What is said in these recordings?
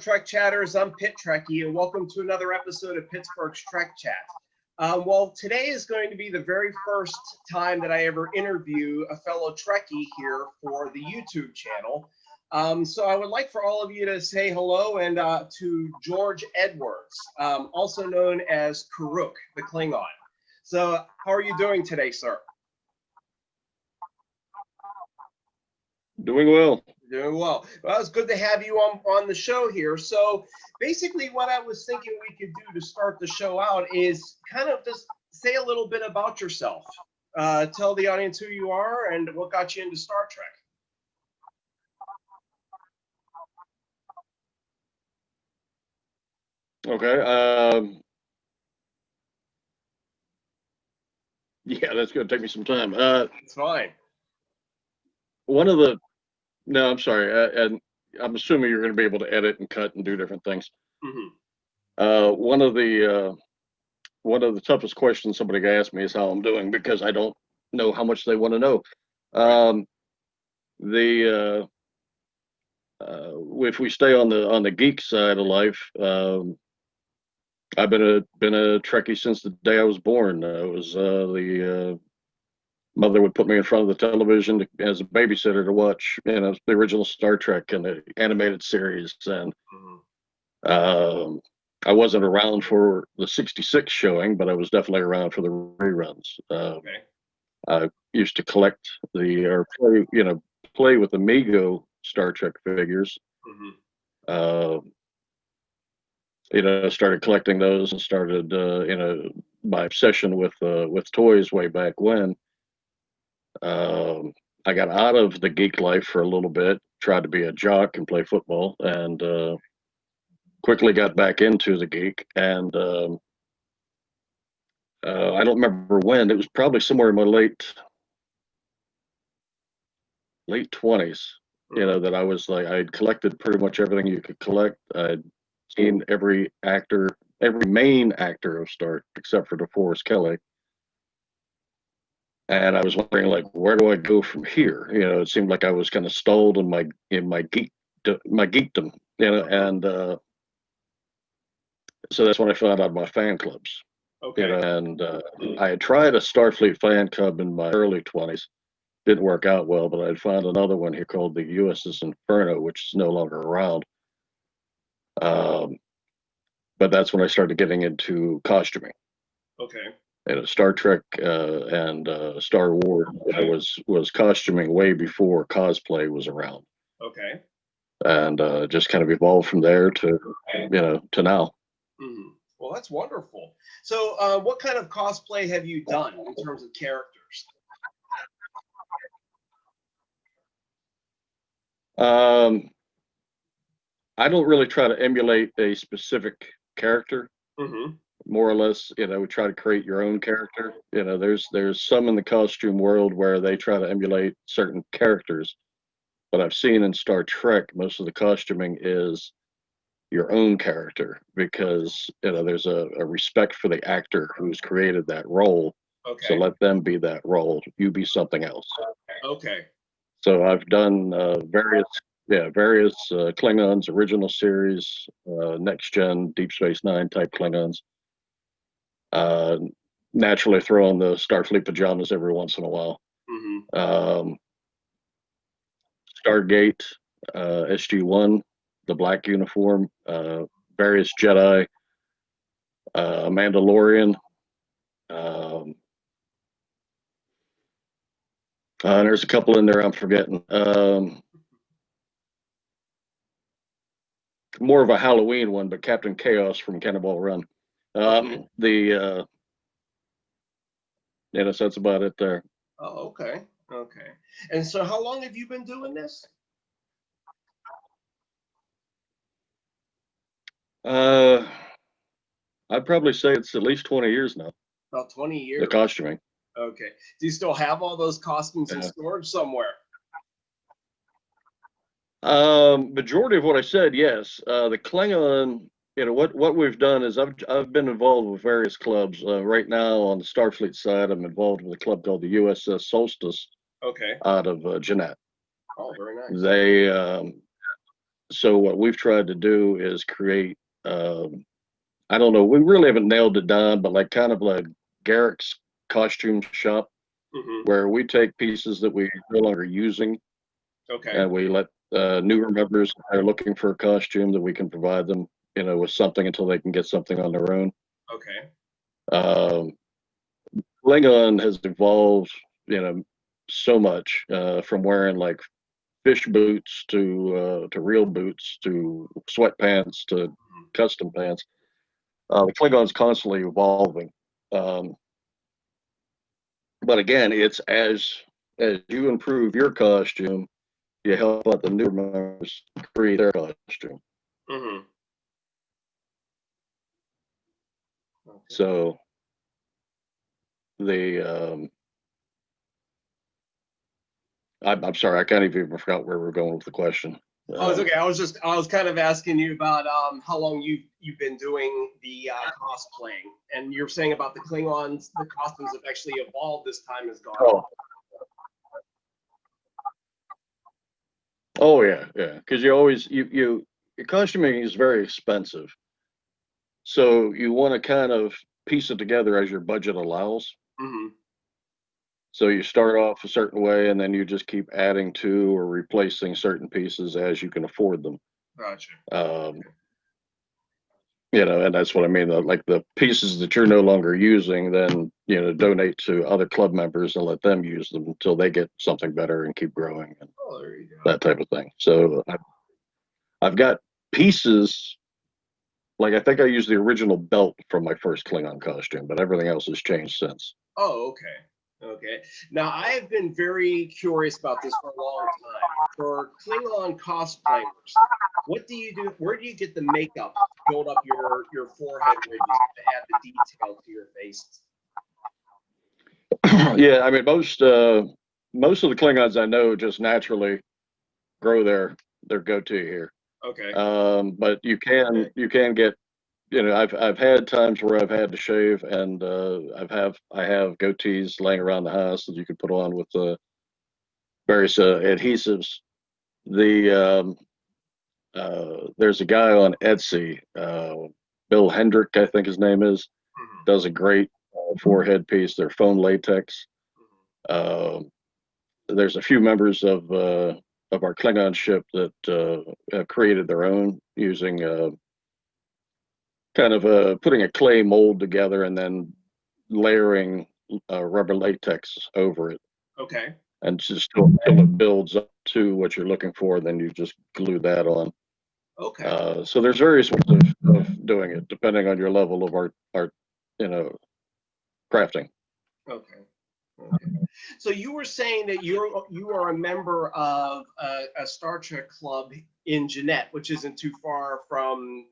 Trek Chatters. I'm Pit Trekkie, and welcome to another episode of Pittsburgh's Trek Chat. Well, today is going to be the very first time that I ever interview a fellow Trekkie here for the YouTube channel. So I would like for all of you to say hello and to George Edwards, also known as Kuruk the Klingon. So how are you doing today, sir? Doing well. Doing well. Well, it's good to have you on the show here. So basically what I was thinking we could do to start the show out is kind of just say a little bit about yourself. Tell the audience who you are and what got you into Star Trek. Okay. Yeah, that's going to take me some time. It's fine. No, I'm sorry. And I'm assuming you're going to be able to edit and cut and do different things. Mm-hmm. One of the toughest questions somebody asked me is how I'm doing, because I don't know how much they want to know. If we stay on the geek side of life, I've been a Trekkie since the day I was born. The mother would put me in front of the television as a babysitter to watch, the original Star Trek and the animated series. And I wasn't around for the '66 showing, but I was definitely around for the reruns. I used to collect play with the Mego Star Trek figures. Started collecting those and started, my obsession with toys way back when. I got out of the geek life for a little bit, tried to be a jock and play football, and quickly got back into the geek. And I don't remember when. It was probably somewhere in my late 20s, that I was like, I had collected pretty much everything you could collect. I'd seen every main actor of Star Trek except for DeForest Kelley. And I was wondering, like, where do I go from here? It seemed like I was kind of stalled in my geekdom, and so that's when I found out my fan clubs. And I had tried a Starfleet fan club in my early 20s. Didn't work out well, but I'd found another one here called the U.S.S Inferno, which is no longer around. But that's when I started getting into costuming. Star Trek and Star Wars, I was costuming way before cosplay was around. And just kind of evolved from there to now. Well, that's wonderful. So what kind of cosplay have you done in terms of characters? I don't really try to emulate a specific character. More or less, we try to create your own character. There's some in the costume world where they try to emulate certain characters, but I've seen in Star Trek most of the costuming is your own character, because there's a respect for the actor who's created that role. So let them be that role. You be something else. So I've done various Klingons, original series, next gen, Deep Space Nine type Klingons. Naturally throw on the Starfleet pajamas every once in a while. Stargate, SG-1, the black uniform, various Jedi, Mandalorian. There's a couple in there I'm forgetting. More of a Halloween one, but Captain Chaos from Cannonball Run. So that's about it there. Oh, okay. And so how long have you been doing this? I'd probably say it's at least 20 years now. About 20 years. The costuming. Okay. Do you still have all those costumes in storage somewhere? Majority of what I said, yes. The Klingon, what we've done is I've been involved with various clubs. Right now on the Starfleet side, I'm involved with a club called the U.S.S. Solstice. Out of Jeanette. Oh, very nice. so what we've tried to do is create, I don't know, we really haven't nailed it down, but like kind of like Garrick's costume shop, where we take pieces that we're no longer using, and we let newer members that are looking for a costume that we can provide them, with something until they can get something on their own. Klingon has evolved, so much, from wearing like fish boots to real boots to sweatpants to custom pants. The Klingon's constantly evolving. But again, it's as you improve your costume, you help out the newer members create their costume. So the I'm sorry, I kind of even forgot where we're going with the question. Oh, it's okay. I was kind of asking you about how long you've been doing the cosplaying, and you're saying about the Klingons, the costumes have actually evolved as time has gone on. Oh yeah, because you always your costuming is very expensive, so you want to kind of piece it together as your budget allows. So you start off a certain way, and then you just keep adding to or replacing certain pieces as you can afford them. Gotcha. And that's what I mean. Like the pieces that you're no longer using, then donate to other club members and let them use them until they get something better and keep growing, and there you go. that type of thing. So I've got pieces. Like I think I used the original belt from my first Klingon costume, but everything else has changed since. Oh, okay. Okay. Now, I have been very curious about this for a long time. For Klingon cosplayers, what do you do? Where do you get the makeup to build up your forehead ridges to add the detail to your faces? Yeah, I mean most of the Klingons I know just naturally grow their goatee here. Okay. But you can get, I've had times where I've had to shave, and I have goatees laying around the house that you can put on with various adhesives. There's a guy on Etsy, Bill Hendrick, I think his name is, does a great forehead piece. They're foam latex. There's a few members of our Klingon ship that have created their own using kind of putting a clay mold together and then layering rubber latex over it. Okay. And just until it builds up to what you're looking for, then you just glue that on. Okay. So there's various ways of doing it depending on your level of art, crafting. Okay. Okay. So you were saying that you are a member of a Star Trek club in Jeanette, which isn't too far from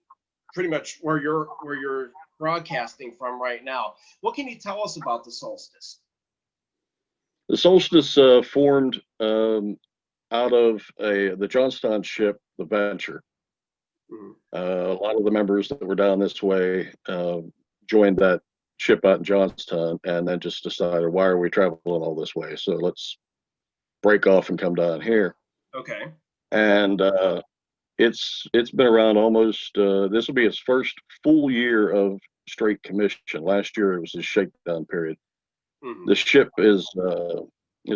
pretty much where you're broadcasting from right now. What can you tell us about the Solstice? The Solstice formed out of the Johnstown ship, the Venture. A lot of the members that were down this way joined that ship out in Johnstown, and then just decided, why are we traveling all this way? So let's break off and come down here. Okay. And it's been around almost. This will be its first full year of straight commission. Last year it was a shakedown period. The ship is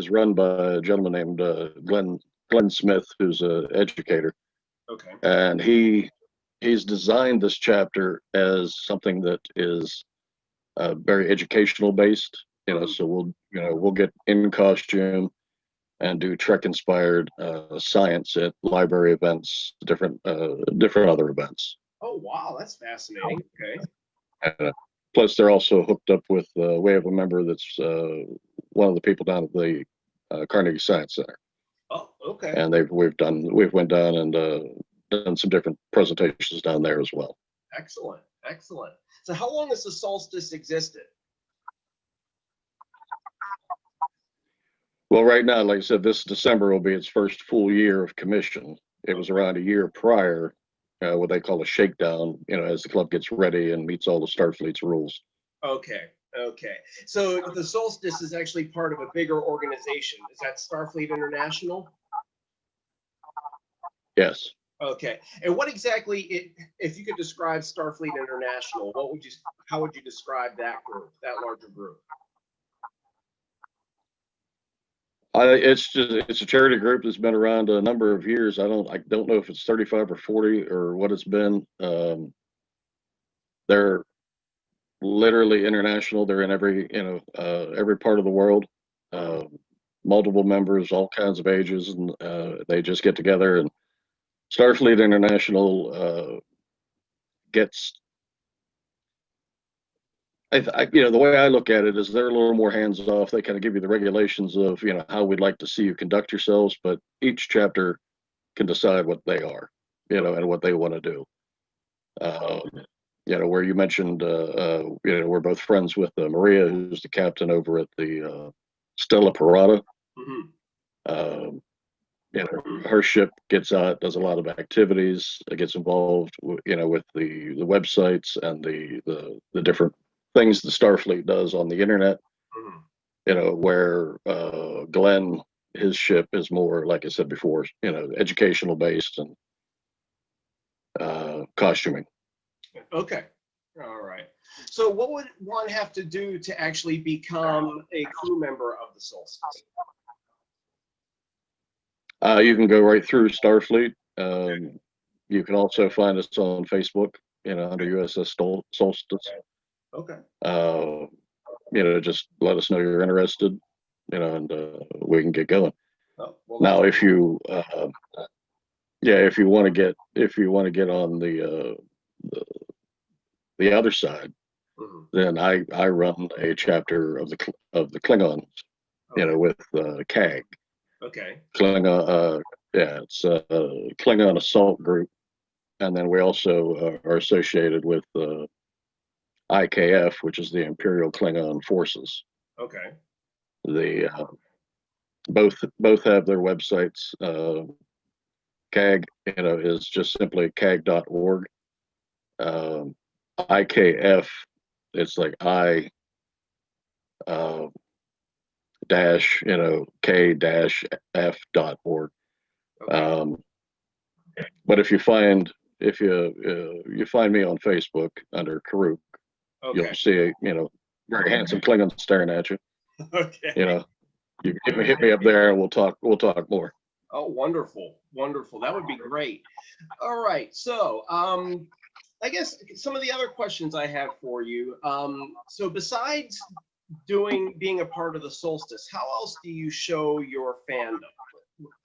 run by a gentleman named Glenn Smith, who's an educator. Okay. And he's designed this chapter as something that is very educational based. So we'll get in costume and do Trek inspired science at library events, different other events. Oh wow, that's fascinating. Okay. Plus, they're also hooked up with. We have a member that's one of the people down at the Carnegie Science Center. Oh, okay. And we've went down and done some different presentations down there as well. Excellent, excellent. So, how long has the Solstice existed? Well, right now, like I said, this December will be its first full year of commission. It was around a year prior, what they call a shakedown, as the club gets ready and meets all the Starfleet's rules. Okay, okay. So the Solstice is actually part of a bigger organization. Is that Starfleet International? Yes. Okay. And what exactly, if you could describe Starfleet International, how would you describe that group, that larger group? It's a charity group that's been around a number of years. I don't know if it's 35 or 40 or what it's been. They're literally international. They're in every part of the world. Multiple members, all kinds of ages, and they just get together. And Starfleet International gets. The way I look at it is they're a little more hands off. They kind of give you the regulations of how we'd like to see you conduct yourselves, but each chapter can decide what they are, and what they want to do. Where you mentioned, we're both friends with Maria, who's the captain over at the Stella Parada. Mm-hmm. Her ship gets out, does a lot of activities, gets involved, with the websites and the different things the Starfleet does on the internet. Mm-hmm. Where Glenn, his ship is more, like I said before, educational based and costuming. Okay. All right. So what would one have to do to actually become a crew member of the Solstice? You can go right through Starfleet. You can also find us on Facebook, under U.S.S. Solstice. Okay. Just let us know you're interested, and we can get going. Oh, well, now, if you want to get on the other side, mm-hmm. then I run a chapter of the Klingons, Okay. With CAG. Okay. Klingon, it's a Klingon assault group, and then we also are associated with IKF, which is the Imperial Klingon Forces. Okay. The both have their websites. CAG, is just simply cag.org. IKF, it's like I dash k-f.org. Okay. But if you find me on Facebook under Kuruk, Okay. you'll see very handsome Klingon staring at you. Okay. You hit me up there and we'll talk more. Oh, wonderful. Wonderful. That would be great. All right. So, I guess some of the other questions I have for you. So besides being a part of the Solstice, how else do you show your fandom?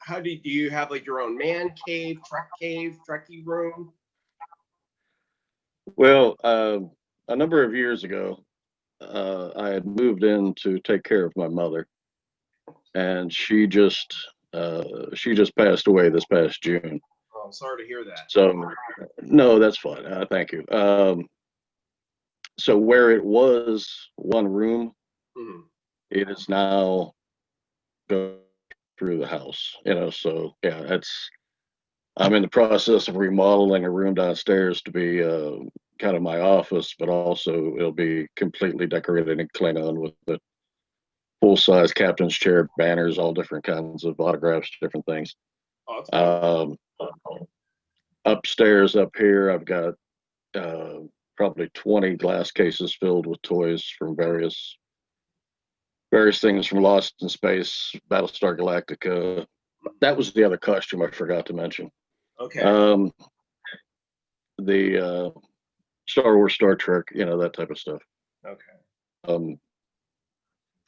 How do you have like your own man cave, Trekkie Room? Well, a number of years ago, I had moved in to take care of my mother, and she just passed away this past June. Oh, I'm sorry to hear that. So, no, that's fine. Thank you. So where it was one room, mm-hmm. it is now go through the house. So yeah, I'm in the process of remodeling a room downstairs to be kind of my office, but also it'll be completely decorated in Klingon with the full-size captain's chair, banners, all different kinds of autographs, different things. Oh, Upstairs up here, I've got probably 20 glass cases filled with toys from various things from Lost in Space, Battlestar Galactica. That was the other costume I forgot to mention. Okay. The Star Wars, Star Trek, that type of stuff. Okay.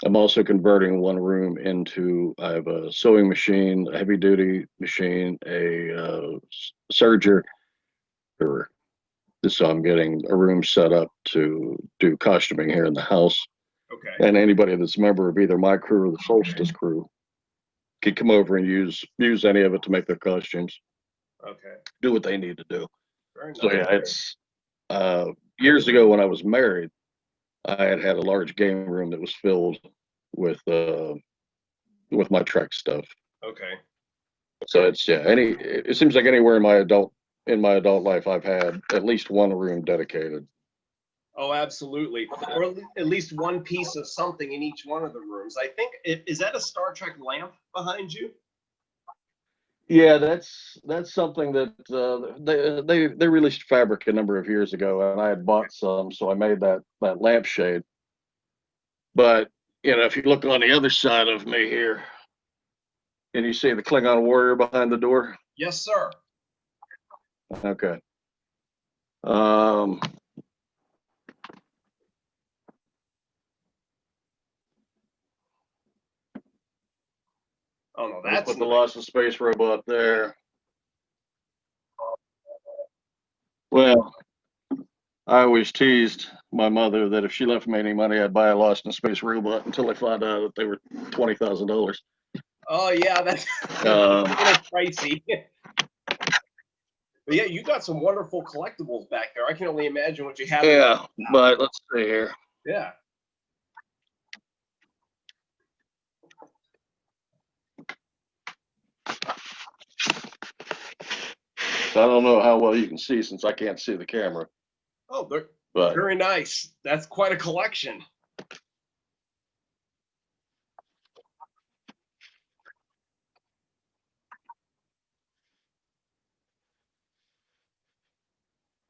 I'm also converting one room I have a sewing machine, a heavy duty machine, a serger. So I'm getting a room set up to do costuming here in the house. Okay. And anybody that's a member of either my crew or the Solstice crew can come over and use any of it to make their costumes. Okay. Do what they need to do. Very nice. So yeah, it's years ago when I was married, I had a large game room that was filled with my Trek stuff. Okay. So it seems like anywhere in my adult life I've had at least one room dedicated. Oh, absolutely. Or at least one piece of something in each one of the rooms. I think, is that a Star Trek lamp behind you? Yeah, that's something that they released fabric a number of years ago, and I had bought some, so I made that lampshade. But if you look on the other side of me here, and you see the Klingon warrior behind the door. Yes, sir. Okay. Oh no, that's put the Lost in Space robot there. Well, I always teased my mother that if she left me any money, I'd buy a Lost in Space robot until I found out that they were $20,000. Oh yeah, that's a little pricey. But yeah, you got some wonderful collectibles back there. I can only imagine what you have. Yeah, but let's see here. Yeah. I don't know how well you can see since I can't see the camera. Oh, but very nice. That's quite a collection.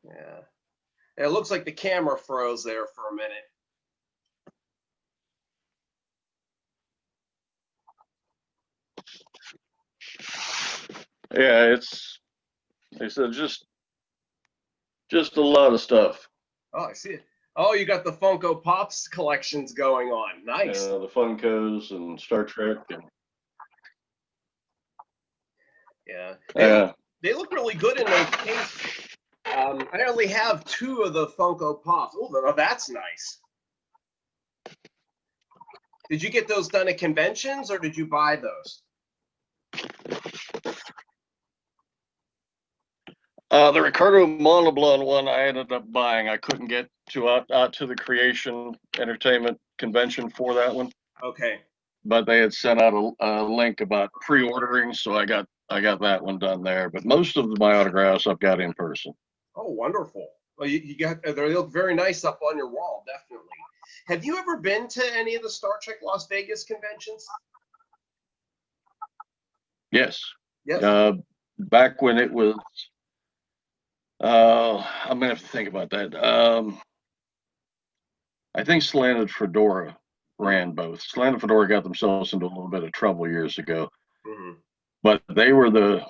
Yeah. It looks like the camera froze there for a minute. Yeah, it's just a lot of stuff. Oh, I see it. Oh, you got the Funko Pops collections going on. Nice. The Funkos and Star Trek. Yeah. They look really good in those cases. I only have 2 of the Funko Pops. Oh, that's nice. Did you get those done at conventions or did you buy those? The Ricardo Montalban one I ended up buying. I couldn't get out to the Creation Entertainment convention for that one. Okay. But they had sent out a link about pre-ordering, so I got that one done there. But most of my autographs I've got in person. Oh, wonderful. Well, you got they look very nice up on your wall, definitely. Have you ever been to any of the Star Trek Las Vegas conventions? Yes. Yes. Back when it was, I'm gonna have to think about that. I think Slanted Fedora ran both. Slanted Fedora got themselves into a little bit of trouble years ago, but they were the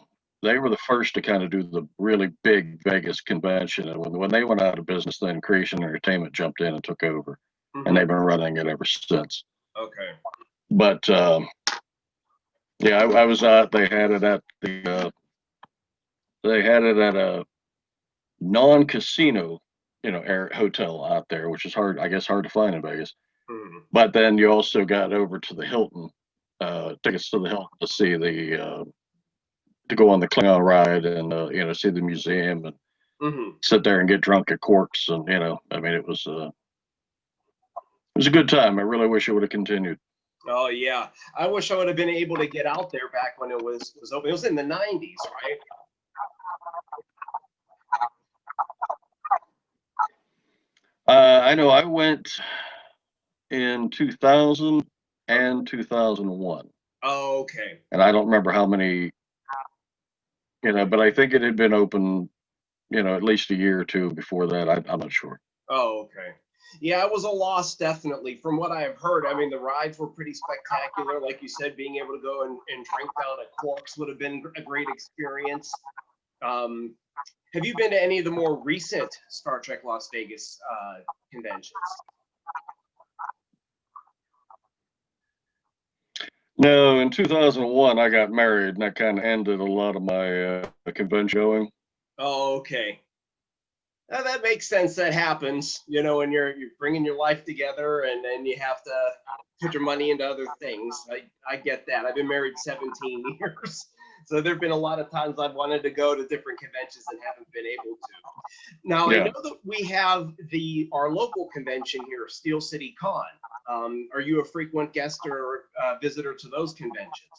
first to kind of do the really big Vegas convention. And when they went out of business, then Creation Entertainment jumped in and took over, and they've been running it ever since. Okay. But yeah, I was out. They had it at the a non-casino, hotel out there, which is hard to find in Vegas. But then you also got over to the Hilton, tickets to the Hilton to see to go on the Klingon ride and see the museum and sit there and get drunk at Quarks, and I mean it was a good time. I really wish it would have continued. Oh yeah, I wish I would have been able to get out there back when it was open. It was in the 90s, right? I know I went in 2000 and 2001. Oh, okay. And I don't remember how many, but I think it had been open, at least a year or two before that. I'm not sure. Oh, okay. Yeah, it was a loss, definitely. From what I have heard, I mean, the rides were pretty spectacular. Like you said, being able to go and drink down at Quarks would have been a great experience. Have you been to any of the more recent Star Trek Las Vegas conventions? No, in 2001, I got married, and that kind of ended a lot of my convention going. Oh, okay. Now, that makes sense. That happens, when you're bringing your life together, and then you have to put your money into other things. I get that. I've been married 17 years, so there've been a lot of times I've wanted to go to different conventions and haven't been able to. Now, I know that we have our local convention here, Steel City Con. Are you a frequent guest or visitor to those conventions?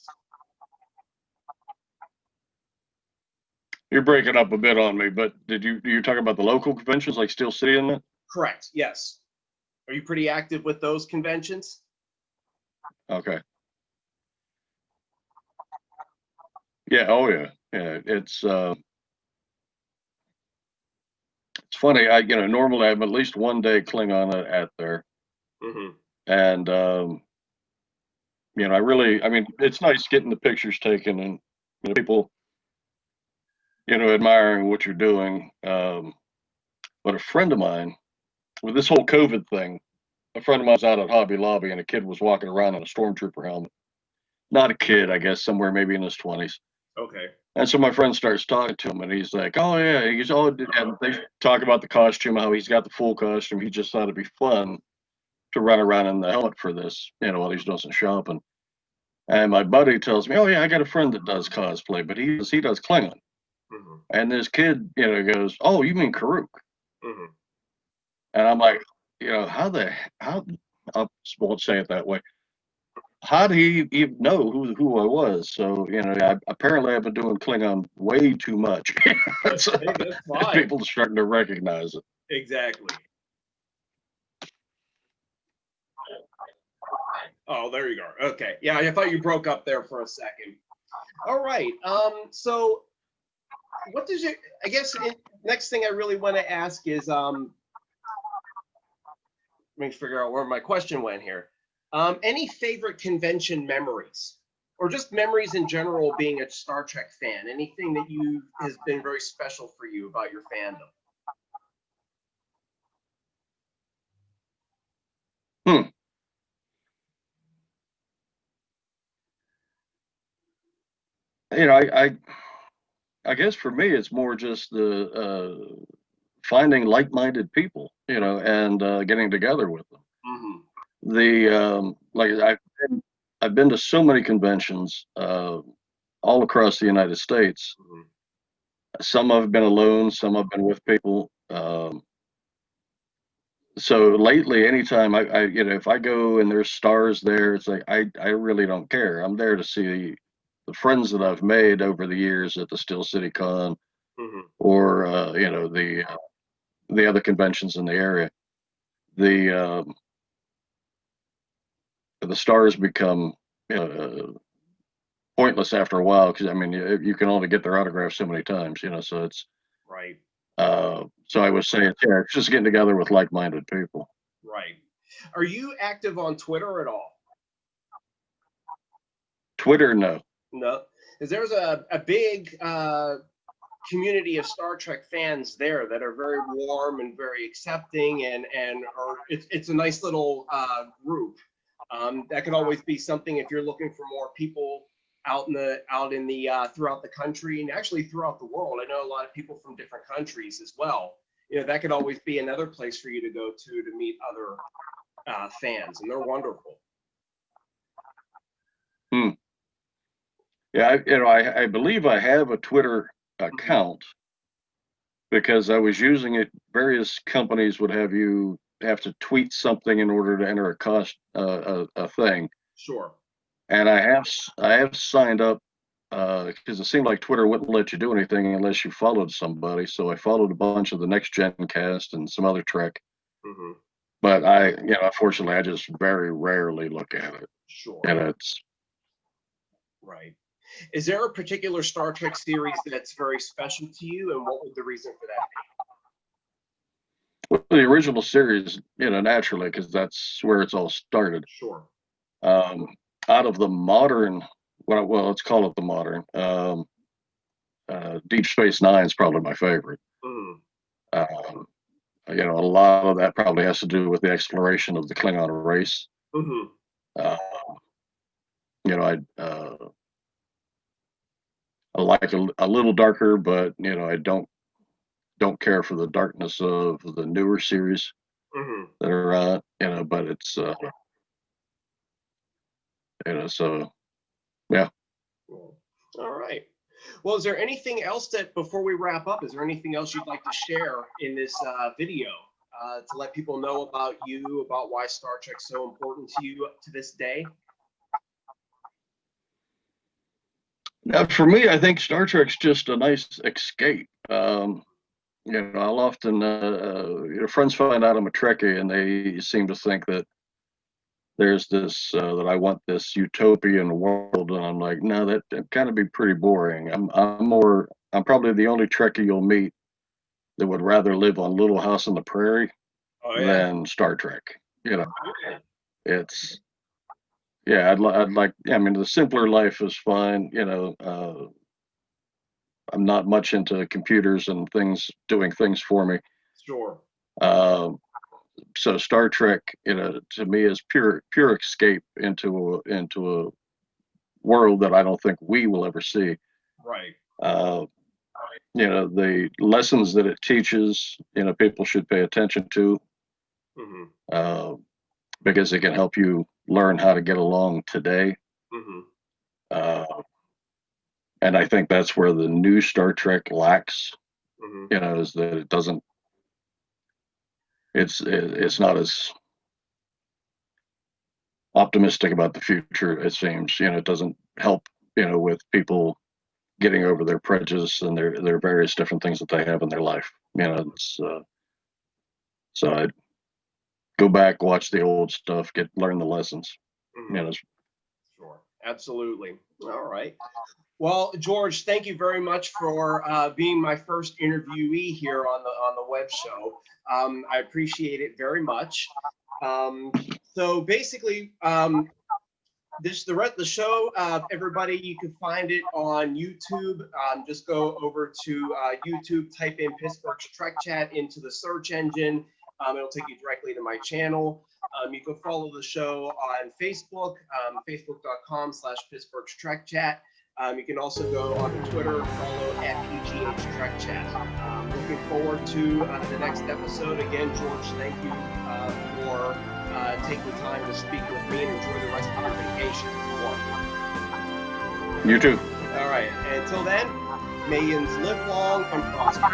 You're breaking up a bit on me, but you talk about the local conventions like Steel City and that? Correct. Yes. Are you pretty active with those conventions? Okay. Yeah. Oh yeah. Yeah. It's funny. Normally I'm at least one day Klingon at there, and I mean, it's nice getting the pictures taken and people, admiring what you're doing. But a friend of mine, with this whole COVID thing, a friend of mine was out at Hobby Lobby and a kid was walking around in a stormtrooper helmet. Not a kid, I guess, somewhere maybe in his 20s. Okay. And so my friend starts talking to him, and he's like, "Oh yeah," and they talk about the costume, how he's got the full costume. He just thought it'd be fun to run around in the helmet for this, while he's doing some shopping. And my buddy tells me, "Oh yeah, I got a friend that does cosplay, but he does Klingon." And this kid, goes, "Oh, you mean Kuruk?" And I'm like, how I won't say it that way. How did he even know who I was? So, apparently I've been doing Klingon way too much. That's fine. People are starting to recognize it. Exactly. Oh, there you go. Okay. Yeah, I thought you broke up there for a second. All right. So what does it, I guess next thing I really want to ask is let me figure out where my question went here. Any favorite convention memories, or just memories in general being a Star Trek fan? Anything that has been very special for you about your fandom? I guess for me it's more just the finding like-minded people, and getting together with them. Like I've been to so many conventions all across the United States. Some I've been alone, some I've been with people. So lately, anytime if I go and there's stars there, it's like I really don't care. I'm there to see the friends that I've made over the years at the Steel City Con, or the other conventions in the area. The stars become pointless after a while, because I mean you can only get their autographs so many times, so it's right. So I would say it's just getting together with like-minded people. Right. Are you active on Twitter at all? Twitter, no. No. Because there's a big community of Star Trek fans there that are very warm and very accepting, and it's a nice little group. That could always be something if you're looking for more people out in the throughout the country, and actually throughout the world. I know a lot of people from different countries as well. That could always be another place for you to go to meet other fans, and they're wonderful. Yeah, I believe I have a Twitter account, because I was using it. Various companies would have you have to tweet something in order to enter a thing. Sure. And I have signed up because it seemed like Twitter wouldn't let you do anything unless you followed somebody. So I followed a bunch of the Next Gen cast and some other Trek. But unfortunately, I just very rarely look at it. Sure. And it's right. Is there a particular Star Trek series that's very special to you, and what would the reason for that be? Well, the original series, naturally, because that's where it's all started. Sure. Out of the modern, well, let's call it the modern. Deep Space Nine is probably my favorite. A lot of that probably has to do with the exploration of the Klingon race. I like a little darker, but I don't care for the darkness of the newer series that are out. But it's so yeah. All right. Well, is there anything else that, before we wrap up, is there anything else you'd like to share in this video to let people know about you, about why Star Trek's so important to you to this day? Now, for me, I think Star Trek's just a nice escape. I'll often, friends find out I'm a Trekkie, and they seem to think that there's this that I want this utopian world, and I'm like, no, that kind of be pretty boring. I'm probably the only Trekkie you'll meet that would rather live on Little House on the Prairie than Star Trek. You know, it's yeah. I'd like. I mean, the simpler life is fine. You know, I'm not much into computers and things doing things for me. Sure. So Star Trek, you know, to me is pure escape into a world that I don't think we will ever see. Right. You know, the lessons that it teaches, you know, people should pay attention to, because it can help you learn how to get along today. And I think that's where the new Star Trek lacks. You know, is that it doesn't. It's not as optimistic about the future, it seems. You know, it doesn't help, you know, with people getting over their prejudice and their various different things that they have in their life. You know, it's so I'd go back, watch the old stuff, learn the lessons. You know. Sure, absolutely. All right. Well, George, thank you very much for being my first interviewee here on the web show. I appreciate it very much. So basically, the show, everybody, you can find it on YouTube. Just go over to YouTube, type in Pittsburgh's Trek Chat into the search engine. It'll take you directly to my channel. You can follow the show on Facebook, facebook.com/Pittsburgh's Trek Chat. You can also go on Twitter, follow @PGH Trek Chat. Looking forward to the next episode. Again, George, thank you for taking time to speak with me, and enjoy the rest of your vacation. You too. All right. And until then, may you live long and prosper.